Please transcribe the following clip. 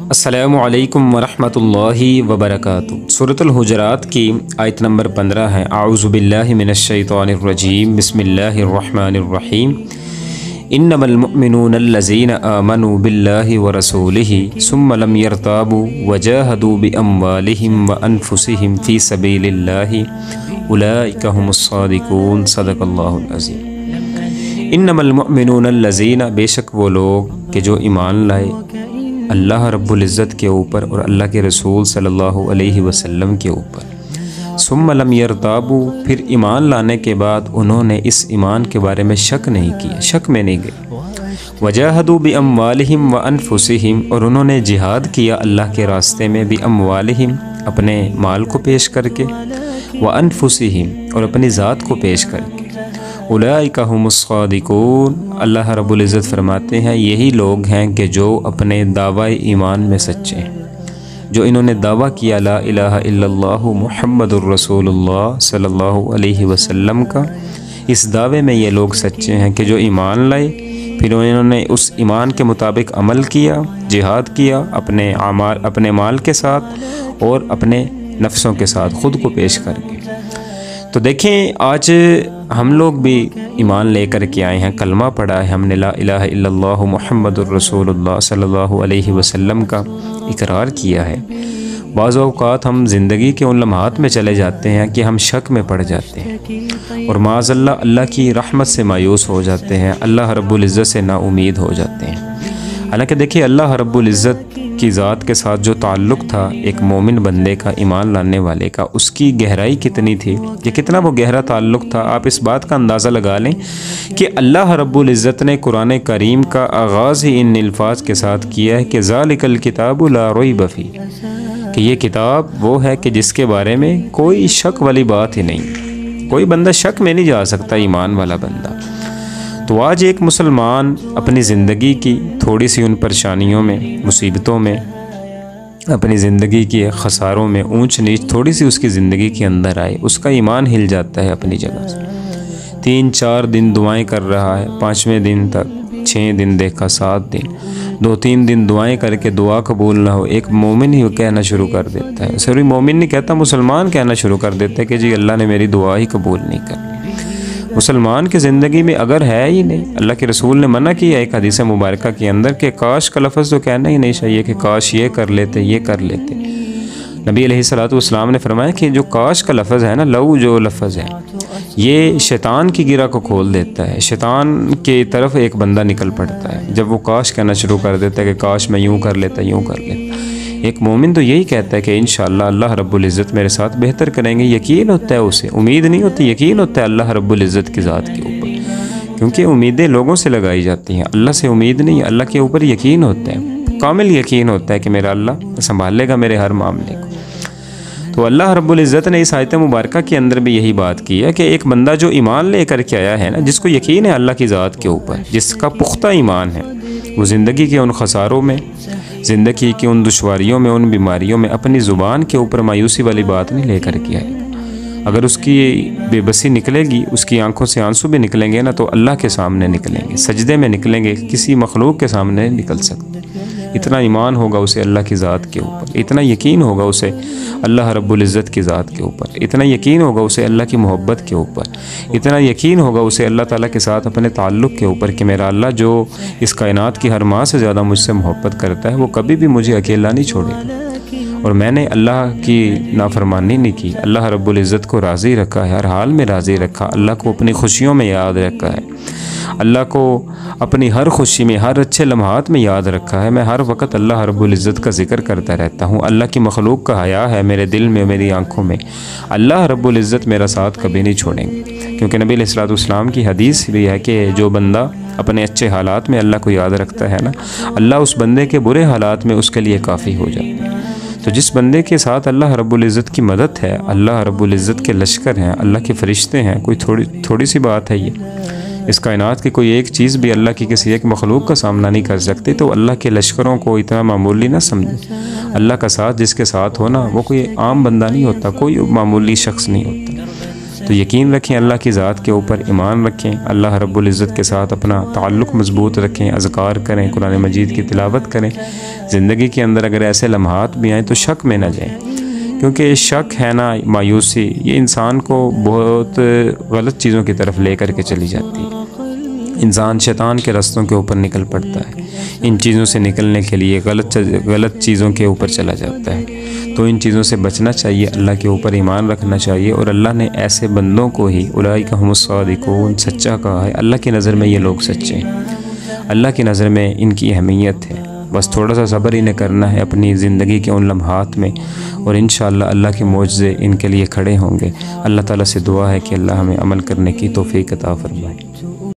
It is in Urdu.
السلام علیکم ورحمۃ اللہ وبرکاتہ۔ سورۃ الحجرات کی آیت نمبر 15 ہے۔ اعوذ باللہ من الشیطان الرجیم، بسم اللہ الرحمن الرحیم۔ انما المؤمنون الذین آمنوا باللہ ورسولہ ثم لم يرتابوا وجاہدوا باموالہم وانفسہم فی سبیل اللہ اولئک هم الصادقون۔ صدق اللہ العظیم۔ انما المؤمنون الذین، بے شک وہ لوگ کہ جو ایمان لائے اللہ رب العزت کے اوپر اور اللہ کے رسول صلی اللہ علیہ وسلم کے اوپر، ثم لم يرتابوا، پھر ایمان لانے کے بعد انہوں نے اس ایمان کے بارے میں شک نہیں کیا، شک میں نہیں گئے، وجاہدوا باموالہم وانفسہم، اور انہوں نے جہاد کیا اللہ کے راستے میں، باموالہم، اپنے مال کو پیش کر کے، وانفسہم، اور اپنی ذات کو پیش کر کے، اولئک هم الصادقون، اللہ رب العزت فرماتے ہیں یہی لوگ ہیں کہ جو اپنے دعوی ایمان میں سچے ہیں، جو انہوں نے دعویٰ کیا لا الہ الا اللہ محمد الرسول اللہ صلی اللہ علیہ وسلم کا، اس دعوے میں یہ لوگ سچے ہیں کہ جو ایمان لائے، پھر انہوں نے اس ایمان کے مطابق عمل کیا، جہاد کیا اپنے مال کے ساتھ اور اپنے نفسوں کے ساتھ، خود کو پیش کر کے۔ تو دیکھیں آج ہم لوگ بھی ایمان لے کر کے آئے ہیں، کلمہ پڑھا ہے ہم نے، لا الہ الا اللہ محمد الرسول اللہ صلی اللہ علیہ وسلم کا اقرار کیا ہے۔ بعض اوقات ہم زندگی کے ان لمحات میں چلے جاتے ہیں کہ ہم شک میں پڑ جاتے ہیں اور معاذ اللہ اللہ کی رحمت سے مایوس ہو جاتے ہیں، اللہ رب العزت سے نا امید ہو جاتے ہیں۔ حالانکہ دیکھیے اللہ رب العزت کی ذات کے ساتھ جو تعلق تھا ایک مومن بندے کا، ایمان لانے والے کا، اس کی گہرائی کتنی تھی، کہ کتنا وہ گہرا تعلق تھا، آپ اس بات کا اندازہ لگا لیں کہ اللہ رب العزت نے قرآن کریم کا آغاز ہی ان الفاظ کے ساتھ کیا ہے کہ ذالک الکتاب لا ریب فیہ، کہ یہ کتاب وہ ہے کہ جس کے بارے میں کوئی شک والی بات ہی نہیں، کوئی بندہ شک میں نہیں جا سکتا، ایمان والا بندہ۔ تو آج ایک مسلمان اپنی زندگی کی تھوڑی سی ان پریشانیوں میں، مصیبتوں میں، اپنی زندگی کی خساروں میں، اونچ نیچ تھوڑی سی اس کی زندگی کے اندر آئے، اس کا ایمان ہل جاتا ہے اپنی جگہ سے۔ 3-4 دن دعائیں کر رہا ہے، 5ویں دن تک 6 دن دیکھا، 7 دن، 2-3 دن دعائیں کر کے دعا قبول نہ ہو، ایک مومن ہی کہنا شروع کر دیتا ہے، صرف مومن نہیں کہتا، مسلمان کہنا شروع کر دیتا ہے کہ جی اللہ نے میری دعا ہی قبول نہیں کر۔ مسلمان کی زندگی میں اگر ہے ہی نہیں، اللہ کے رسول نے منع کیا ایک حدیث مبارکہ کے اندر کہ کاش کا لفظ تو کہنا ہی نہیں چاہیے کہ کاش یہ کر لیتے، یہ کر لیتے۔ نبی علیہ الصلوۃ والسلام نے فرمایا کہ جو کاش کا لفظ ہے نا، لو جو لفظ ہے، یہ شیطان کی گرہ کو کھول دیتا ہے، شیطان کی طرف ایک بندہ نکل پڑتا ہے جب وہ کاش کہنا شروع کر دیتا ہے کہ کاش میں یوں کر لیتا، یوں کر لیتا۔ ایک مومن تو یہی کہتا ہے کہ انشاءاللہ اللہ رب العزت میرے ساتھ بہتر کریں گے، یقین ہوتا ہے اسے، امید نہیں ہوتی، یقین ہوتا ہے اللہ رب العزت کی ذات کے اوپر، کیونکہ امیدیں لوگوں سے لگائی جاتی ہیں، اللہ سے امید نہیں، اللہ کے اوپر یقین ہوتا ہے، کامل یقین ہوتا ہے کہ میرا اللہ سنبھال لے گا میرے ہر معاملے کو۔ تو اللہ رب العزت نے اس آیت مبارکہ کے اندر بھی یہی بات کی ہے کہ ایک بندہ جو ایمان لے کر کے آیا ہے نا، جس کو یقین ہے اللہ کی ذات کے اوپر، جس کا پختہ ایمان ہے، وہ زندگی کے ان خساروں میں، زندگی کی ان دشواریوں میں، ان بیماریوں میں اپنی زبان کے اوپر مایوسی والی بات نہیں لے کر کے آئے۔ اگر اس کی بے بسی نکلے گی، اس کی آنکھوں سے آنسو بھی نکلیں گے نا، تو اللہ کے سامنے نکلیں گے، سجدے میں نکلیں گے، کسی مخلوق کے سامنے نہیں نکل سکتے۔ اتنا ایمان ہوگا اسے اللہ کی ذات کے اوپر، اتنا یقین ہوگا اسے اللہ رب العزت کی ذات کے اوپر، اتنا یقین ہوگا اسے اللہ کی محبت کے اوپر، اتنا یقین ہوگا اسے اللہ تعالیٰ کے ساتھ اپنے تعلق کے اوپر کہ میرا اللہ جو اس کائنات کی ہر ماں سے زیادہ مجھ سے محبت کرتا ہے، وہ کبھی بھی مجھے اکیلا نہیں چھوڑے گا، اور میں نے اللہ کی نافرمانی نہیں کی، اللہ رب العزت کو راضی رکھا ہے، ہر حال میں راضی رکھا، اللہ کو اپنی خوشیوں میں یاد رکھا ہے، اللہ کو اپنی ہر خوشی میں، ہر اچھے لمحات میں یاد رکھا ہے۔ میں ہر وقت اللہ رب العزت کا ذکر کرتا رہتا ہوں، اللہ کی مخلوق کا حیا ہے میرے دل میں، میری آنکھوں میں، اللہ رب العزت میرا ساتھ کبھی نہیں چھوڑیں گے، کیونکہ نبی علیہ الصلوۃ والسلام کی حدیث بھی ہے کہ جو بندہ اپنے اچھے حالات میں اللہ کو یاد رکھتا ہے نا، اللہ اس بندے کے برے حالات میں اس کے لیے کافی ہو جاتا ہے۔ تو جس بندے کے ساتھ اللہ رب العزت کی مدد ہے، اللہ رب العزت کے لشکر ہیں، اللہ کے فرشتے ہیں، کوئی تھوڑی سی بات ہے یہ، اس کائنات کی کوئی ایک چیز بھی اللہ کی کسی ایک مخلوق کا سامنا نہیں کر سکتی، تو اللہ کے لشکروں کو اتنا معمولی نہ سمجھیں۔ اللہ کا ساتھ جس کے ساتھ ہونا، وہ کوئی عام بندہ نہیں ہوتا، کوئی معمولی شخص نہیں ہوتا۔ تو تو یقین رکھیں اللہ کی ذات کے اوپر، ایمان رکھیں، اللہ رب العزت کے ساتھ اپنا تعلق مضبوط رکھیں، اذکار کریں، قرآن مجید کی تلاوت کریں۔ زندگی کے اندر اگر ایسے لمحات بھی آئیں تو شک میں نہ جائیں، کیونکہ شک ہے نا مایوسی، یہ انسان کو بہت غلط چیزوں کی طرف لے کر کے چلی جاتی ہے۔ انسان شیطان کے رستوں کے اوپر نکل پڑتا ہے، ان چیزوں سے نکلنے کے لیے غلط چیزوں کے اوپر چلا جاتا ہے۔ تو ان چیزوں سے بچنا چاہیے، اللہ کے اوپر ایمان رکھنا چاہیے، اور اللہ نے ایسے بندوں کو ہی اولئک هم الصادقون سچا کہا ہے۔ اللہ کی نظر میں یہ لوگ سچے ہیں، اللہ کی نظر میں ان کی اہمیت ہے۔ بس تھوڑا سا صبر انہیں کرنا ہے اپنی زندگی کے ان لمحات میں، اور انشاءاللہ اللہ کے معجزے ان کے لیے کھڑے ہوں گے۔ اللہ تعالیٰ سے دعا ہے کہ اللہ ہمیں عمل کرنے کی توفیق عطا فرمائے۔